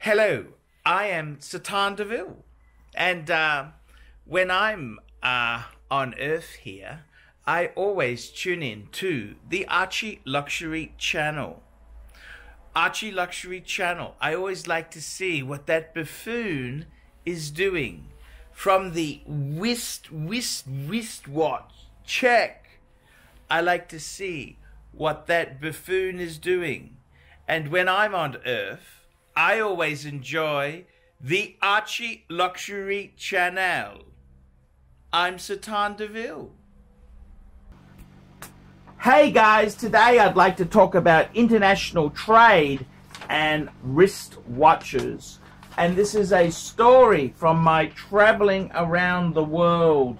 Hello, I am Satan DeVille, and when I'm on Earth here, I always tune in to the ArchieLuxury channel. ArchieLuxury channel. I always like to see what that buffoon is doing. From the wristwatch check, I like to see what that buffoon is doing. And when I'm on Earth, I always enjoy the ArchieLuxury channel. I'm Satan DeVille. Hey guys, today I'd like to talk about international trade and wristwatches. And this is a story from my traveling around the world.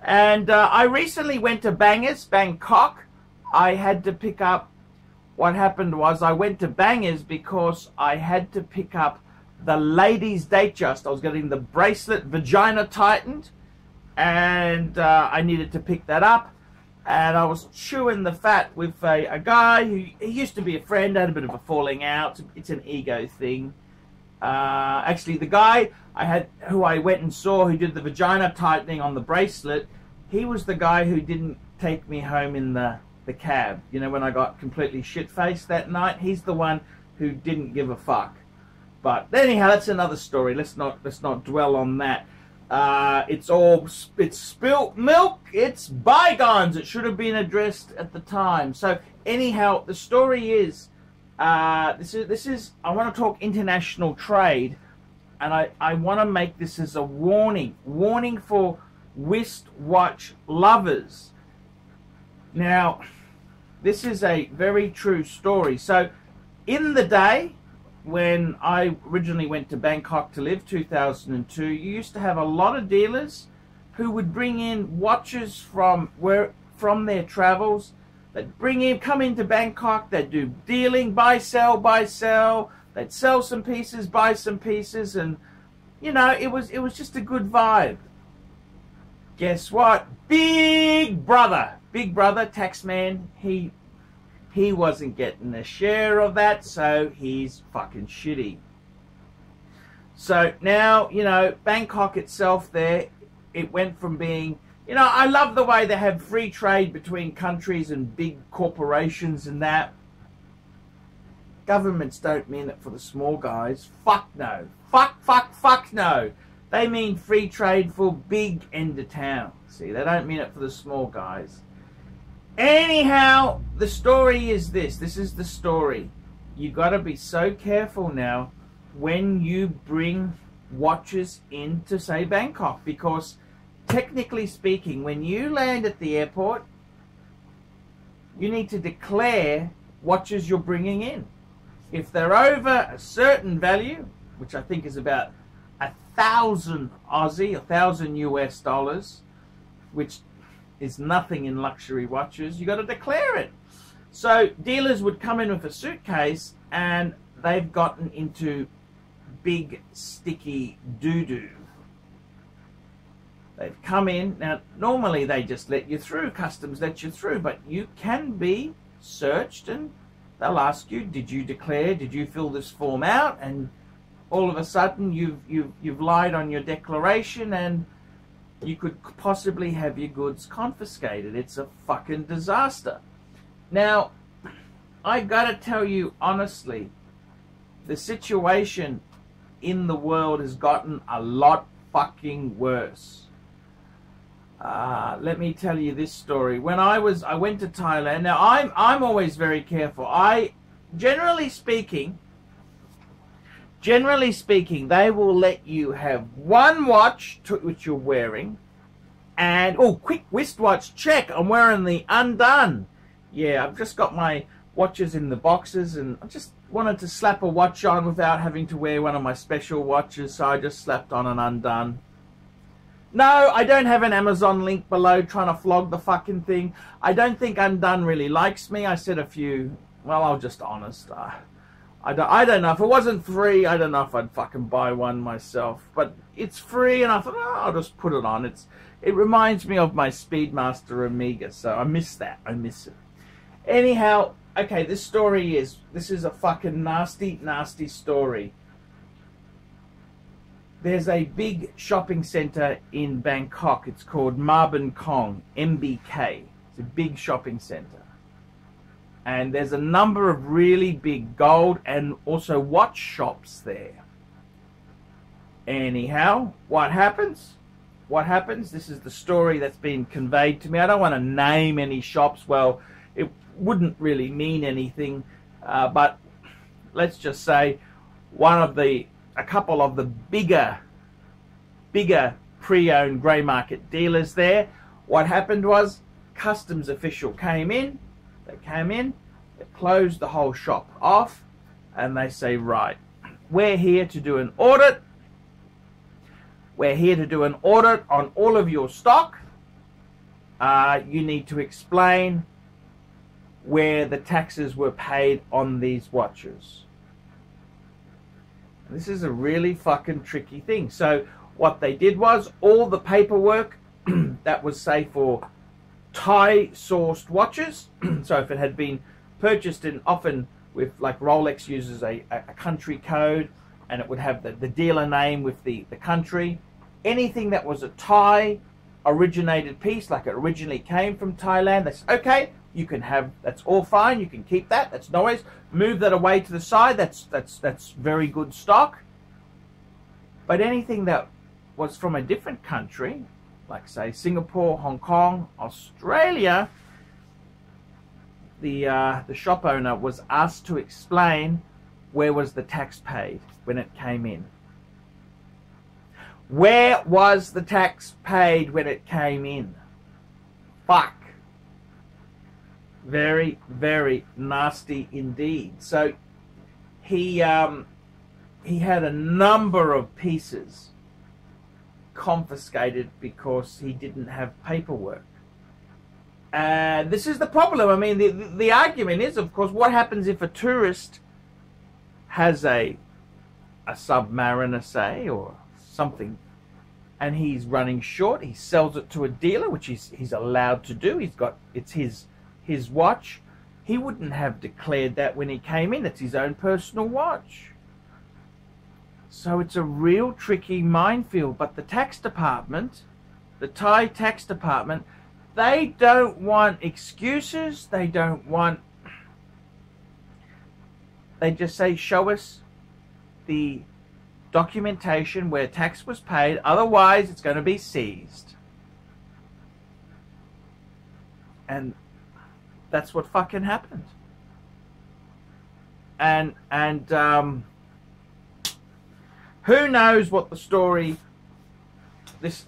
And I recently went to Bangkok. I had to pick up, what happened was I went to Bangers because I had to pick up the ladies' Datejust. I was getting the bracelet vagina tightened, and I needed to pick that up. And I was chewing the fat with a guy who he used to be a friend. I had a bit of a falling out. It's an ego thing. Actually, the guy who I went and saw who did the vagina tightening on the bracelet, he was the guy who didn't take me home in the cab. You know, when I got completely shit-faced that night, he's the one who didn't give a fuck. But anyhow, that's another story. Let's not dwell on that. It's spilt milk. It's bygones. It should have been addressed at the time. So anyhow, the story is this is I want to talk international trade, and I want to make this as a warning for wristwatch lovers. Now, this is a very true story. So, in the day when I originally went to Bangkok to live, 2002, you used to have a lot of dealers who would bring in watches from their travels. They'd come into Bangkok. They'd do dealing, buy, sell. They'd sell some pieces, buy some pieces, and you know, it was just a good vibe. Guess what? Big brother, taxman, he wasn't getting a share of that, so he's fucking shitty. So now, you know, Bangkok itself there, it went from being, you know, I love the way they have free trade between countries and big corporations and that. Governments don't mean it for the small guys. Fuck no. Fuck no. They mean free trade for big end of town. See, they don't mean it for the small guys. Anyhow, the story is this. This is the story. You got to be so careful now when you bring watches into, say, Bangkok, because technically speaking, when you land at the airport, you need to declare watches you're bringing in. If they're over a certain value, which I think is about 1,000 Aussie, 1,000 US dollars, which is nothing in luxury watches, you got to declare it. So dealers would come in with a suitcase, and they've gotten into big sticky doo-doo. They've come in. Now, normally they just let you through, customs let you through, but you can be searched, and they'll ask you, did you declare, did you fill this form out? And all of a sudden you've lied on your declaration, and you could possibly have your goods confiscated. It's a fucking disaster. Now, I gotta tell you honestly, the situation in the world has gotten a lot fucking worse. Let me tell you this story. When I went to Thailand. Now I'm always very careful. Generally speaking, they will let you have one watch which you're wearing, and quick wristwatch check. I'm wearing the undone. Yeah, I've just got my watches in the boxes, and I just wanted to slap a watch on without having to wear one of my special watches, so I just slapped on an undone. No, I don't have an Amazon link below trying to flog the fucking thing. I don't think Undone really likes me. I said a few, well, I'll just honest. I don't know. If it wasn't free, I don't know if I'd fucking buy one myself. But it's free, and I thought, oh, I'll just put it on. It reminds me of my Speedmaster Amiga, so I miss that. I miss it. Anyhow, okay, this is a fucking nasty, nasty story. There's a big shopping centre in Bangkok. It's called Marbin Kong, MBK. It's a big shopping centre. And there's a number of really big gold and also watch shops there. Anyhow, what happens? What happens? This is the story that's been conveyed to me. I don't want to name any shops. Well, it wouldn't really mean anything. But let's just say a couple of the bigger pre-owned grey market dealers there. What happened was, customs official came in. They closed the whole shop off, and they say, right, we're here to do an audit. We're here to do an audit on all of your stock. You need to explain where the taxes were paid on these watches. This is a really fucking tricky thing. So what they did was, all the paperwork that was, say, for Thai sourced watches, so if it had been purchased in, often with, like Rolex uses a country code, and it would have the dealer name with the country. Anything that was a Thai originated piece, like it originally came from Thailand, that's okay, you can have, that's all fine, you can keep that, that's no worries. Move that away to the side, that's very good stock. But anything that was from a different country, like say Singapore, Hong Kong, Australia, the shop owner was asked to explain where was the tax paid when it came in. Where was the tax paid when it came in? Fuck. Very, very nasty indeed. So he had a number of pieces confiscated because he didn't have paperwork. And this is the problem. I mean, the argument is, of course, what happens if a tourist has a Submariner, say, or something, and he's running short, he sells it to a dealer, which he's allowed to do. It's his watch. He wouldn't have declared that when he came in. It's his own personal watch. So it's a real tricky minefield. But the tax department, the Thai tax department, they don't want excuses. They just say, show us the documentation where tax was paid, otherwise it's going to be seized. And that's what fucking happened. And who knows what the story,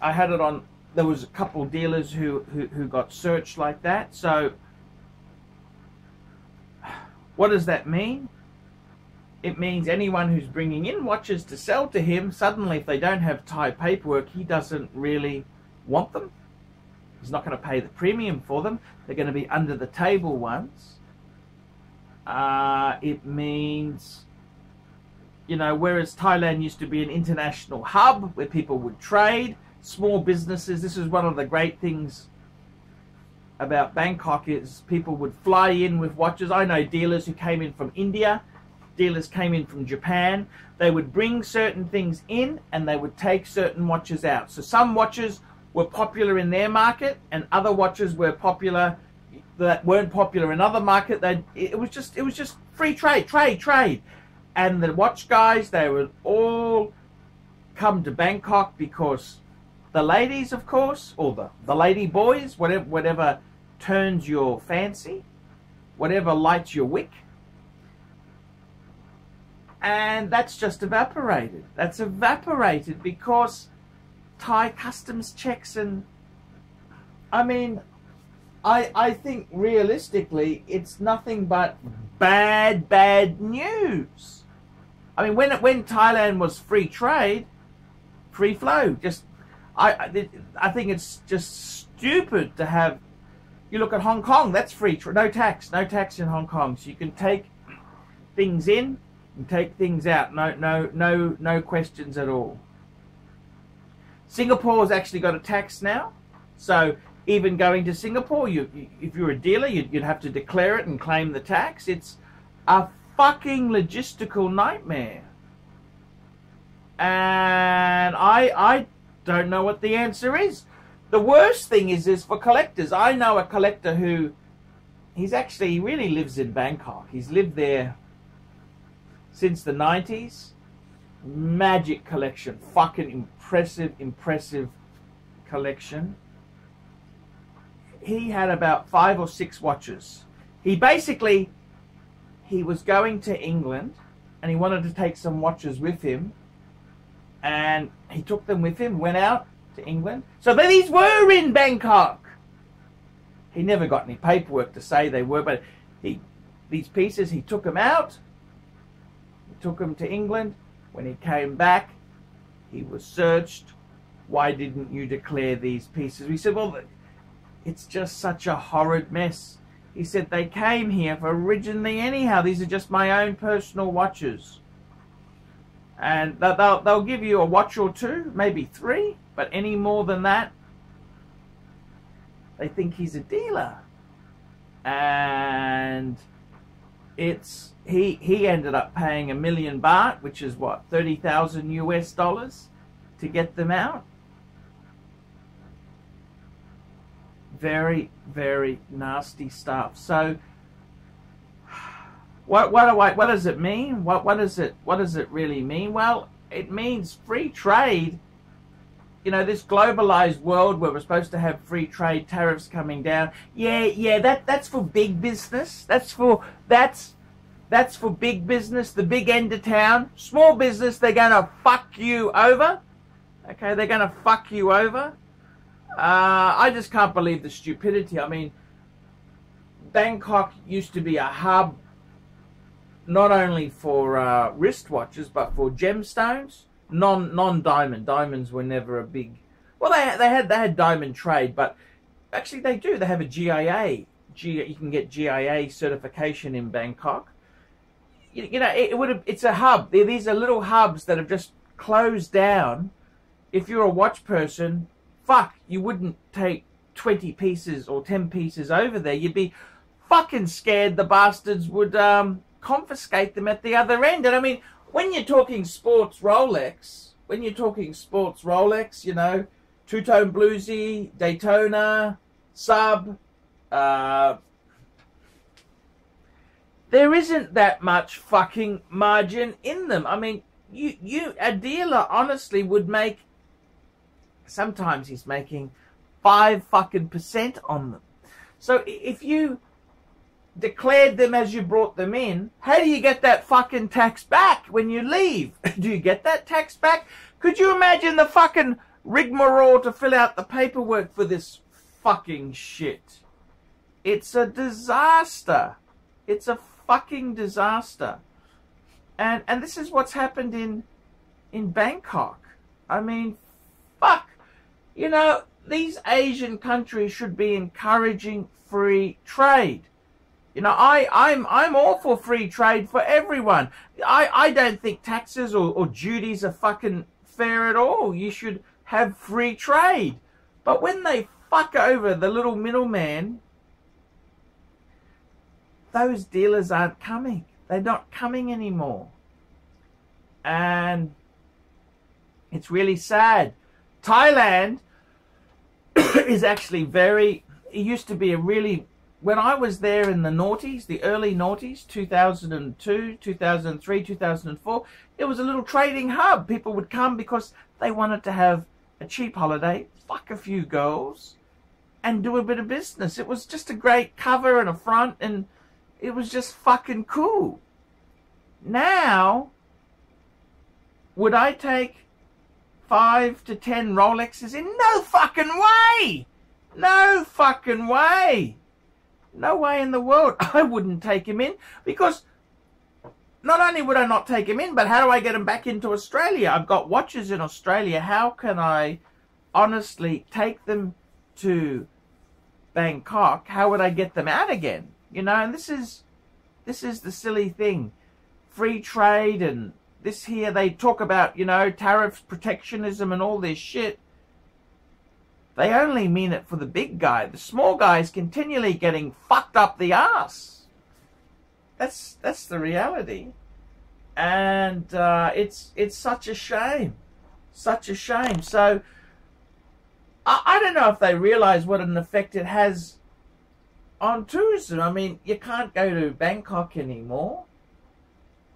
I had it on, there was a couple dealers who got searched like that. So what does that mean? It means anyone who's bringing in watches to sell to him, suddenly if they don't have Thai paperwork, he doesn't really want them. He's not going to pay the premium for them. They're going to be under the table ones. It means, you know, whereas Thailand used to be an international hub where people would trade, small businesses, this is one of the great things about Bangkok, is people would fly in with watches. I know dealers who came in from India, dealers came in from Japan. They would bring certain things in and they would take certain watches out. So some watches were popular in their market and other watches were popular that weren't popular in other market. It was just free trade. And the watch guys, they would all come to Bangkok because the ladies, of course, or the lady boys, whatever turns your fancy, whatever lights your wick. And that's just evaporated. That's evaporated because Thai customs checks, and I mean, I think realistically it's nothing but bad news. I mean, when Thailand was free trade, free flow, I think it's just stupid to have. You look at Hong Kong, that's free, no tax in Hong Kong, so you can take things in and take things out, no questions at all. Singapore's actually got a tax now, so even going to Singapore, if you're a dealer, you'd have to declare it and claim the tax. It's a fucking logistical nightmare. And I don't know what the answer is. The worst thing is for collectors. I know a collector who, he really lives in Bangkok. He's lived there since the 90s. Magic collection. Fucking impressive collection. He had about 5 or 6 watches. He was going to England and he wanted to take some watches with him. And he took them with him, went out to England. So these were in Bangkok. He never got any paperwork to say they were, but these pieces, he took them out. He took them to England. When he came back, he was searched. Why didn't you declare these pieces? We said, well, it's just such a horrid mess. He said, they came here for originally anyhow. These are just my own personal watches. And they'll give you a watch or 2, maybe 3, but any more than that, they think he's a dealer. And he ended up paying $1 million baht, which is what, 30,000 US dollars, to get them out. Very, very nasty stuff. So what does it mean? What does it really mean? Well, it means free trade. You know, this globalized world where we're supposed to have free trade, tariffs coming down. Yeah, that's for big business. That's for big business, the big end of town. Small business, they're gonna fuck you over. Okay, they're gonna fuck you over. I just can't believe the stupidity. I mean, Bangkok used to be a hub not only for wristwatches, but for gemstones, non-diamond. Diamonds were never a big. Well, they had diamond trade, but actually they do. They have a GIA. You can get GIA certification in Bangkok. You know, it's a hub. These are little hubs that have just closed down. If you're a watch person, fuck, you wouldn't take 20 pieces or 10 pieces over there. You'd be fucking scared the bastards would confiscate them at the other end. And I mean, when you're talking sports Rolex, you know, two-tone bluesy, Daytona, sub, there isn't that much fucking margin in them. I mean, a dealer honestly would make, sometimes he's making 5% on them. So if you declared them as you brought them in, how do you get that fucking tax back when you leave? Do you get that tax back? Could you imagine the fucking rigmarole to fill out the paperwork for this fucking shit? It's a disaster. It's a fucking disaster. And this is what's happened in Bangkok. I mean, fuck. You know, these Asian countries should be encouraging free trade. You know, I'm all for free trade for everyone. I don't think taxes or duties are fucking fair at all. You should have free trade. But when they fuck over the little middleman, those dealers aren't coming. They're not coming anymore. And it's really sad. Thailand is actually it used to be a really, when I was there in the noughties, the early noughties, 2002, 2003, 2004, it was a little trading hub. People would come because they wanted to have a cheap holiday, fuck a few girls, and do a bit of business. It was just a great cover and a front, and it was just fucking cool. Now, would I take 5 to 10 Rolexes in? No fucking way! No fucking way! No way in the world I wouldn't take him in, because not only would I not take him in, but how do I get him back into Australia? I've got watches in Australia. How can I honestly take them to Bangkok? How would I get them out again? You know, and this is the silly thing. Free trade and this here, they talk about, you know, tariffs, protectionism and all this shit. They only mean it for the big guy. The small guy is continually getting fucked up the ass. That's the reality. And and it's such a shame, such a shame. So I don't know if they realize what an effect it has on tourism. I mean, you can't go to Bangkok anymore.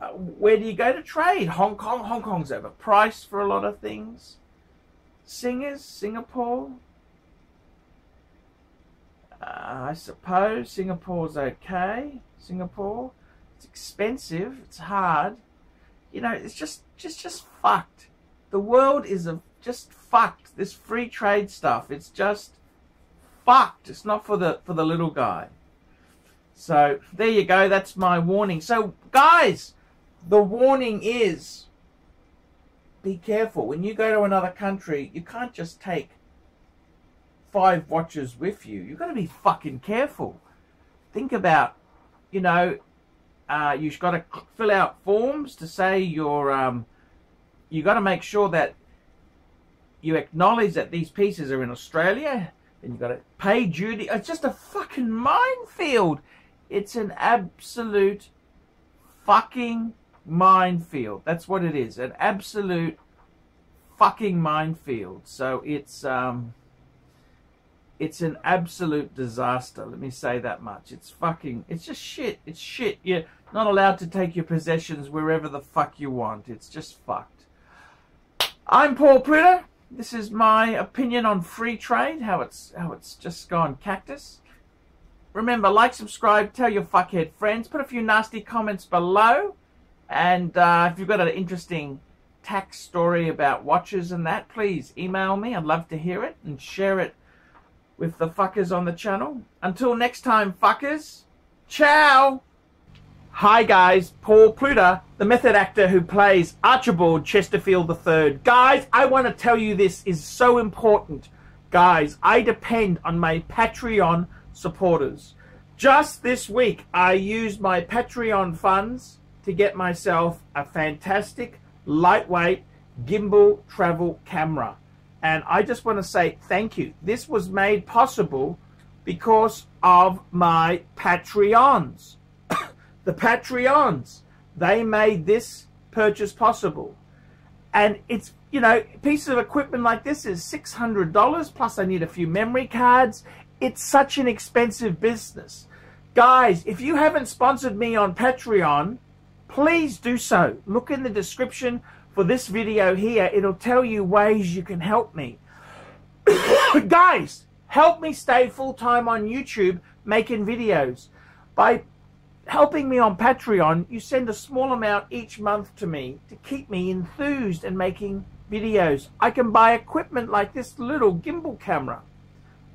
Where do you go to trade? Hong Kong. Hong Kong's overpriced for a lot of things. Singers, Singapore. I suppose Singapore's okay. Singapore, it's expensive. It's hard. You know, it's just fucked. The world is just fucked. This free trade stuff, it's just fucked. It's not for the little guy. So there you go. That's my warning. So guys, the warning is, be careful. When you go to another country, you can't just take 5 watches with you. You've got to be fucking careful. Think about, you know, you've got to fill out forms to say you're, you got to make sure that you acknowledge that these pieces are in Australia. Then you've got to pay duty. It's just a fucking minefield. It's an absolute fucking minefield. That's what it is. An absolute fucking minefield. So it's an absolute disaster. Let me say that much. It's just shit. It's shit. You're not allowed to take your possessions wherever the fuck you want. It's just fucked. I'm Paul Pluta. This is my opinion on free trade, how it's just gone cactus. Remember, like, subscribe, tell your fuckhead friends, put a few nasty comments below, and if you've got an interesting tax story about watches and that, please email me. I'd love to hear it, and share it with the fuckers on the channel. Until next time, fuckers, ciao! Hi guys, Paul Pluta, the method actor who plays Archibald Chesterfield III. Guys, I want to tell you, this is so important. Guys, I depend on my Patreon supporters. Just this week, I used my Patreon funds to get myself a fantastic, lightweight, gimbal travel camera. And I just want to say thank you. This was made possible because of my Patreons. The Patreons, they made this purchase possible. And it's, you know, a piece of equipment like this is $600, plus I need a few memory cards. It's such an expensive business. Guys, if you haven't sponsored me on Patreon, please do so. Look in the description for this video here. It'll tell you ways you can help me. Guys, help me stay full-time on YouTube making videos. By helping me on Patreon, you send a small amount each month to me to keep me enthused and making videos. I can buy equipment like this little gimbal camera.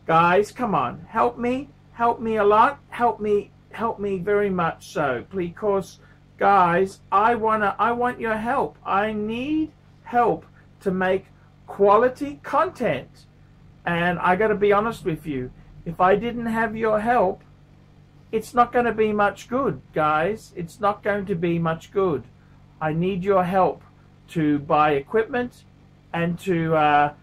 Guys, come on, help me a lot, help me very much so, because guys, I want your help. I need help to make quality content. And I got to be honest with you, if I didn't have your help, it's not going to be much good, guys. It's not going to be much good. I need your help to buy equipment and to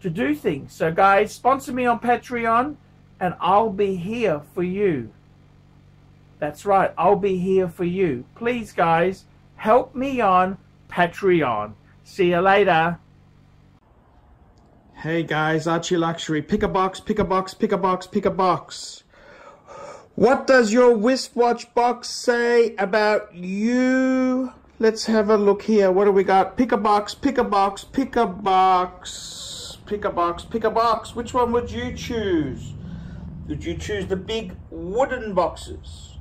do things. So guys, sponsor me on Patreon and I'll be here for you. That's right, I'll be here for you. Please guys, help me on Patreon. See you later. Hey guys, ArchieLuxury. Pick a box, pick a box, pick a box, pick a box. What does your wristwatch box say about you? Let's have a look here. What do we got? Pick a box, pick a box, pick a box, pick a box, pick a box. Which one would you choose? Would you choose the big wooden boxes,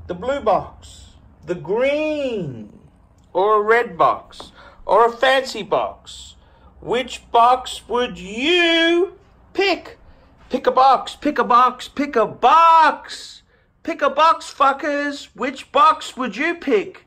the blue box, the green, or a red box, or a fancy box? Which box would you pick? Pick a box, pick a box, pick a box. Pick a box, fuckers. Which box would you pick?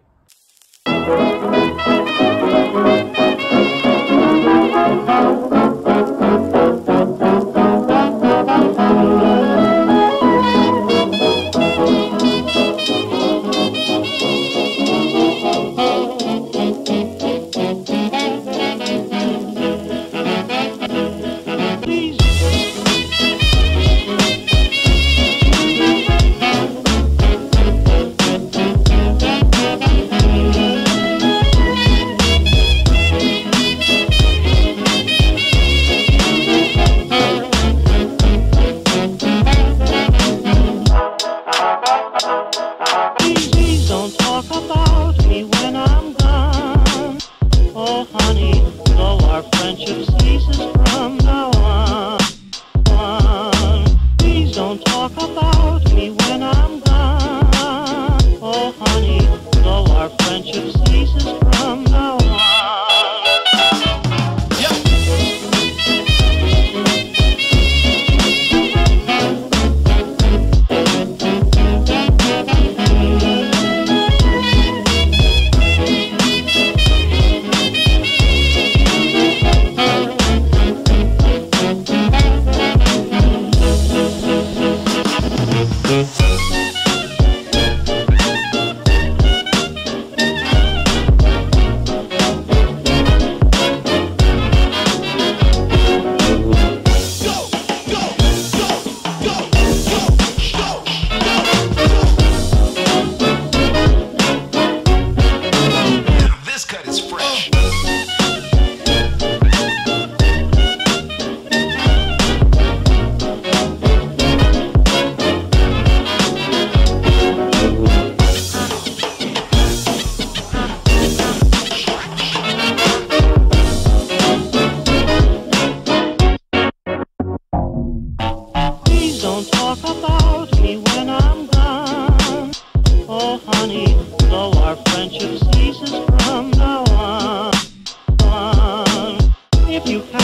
You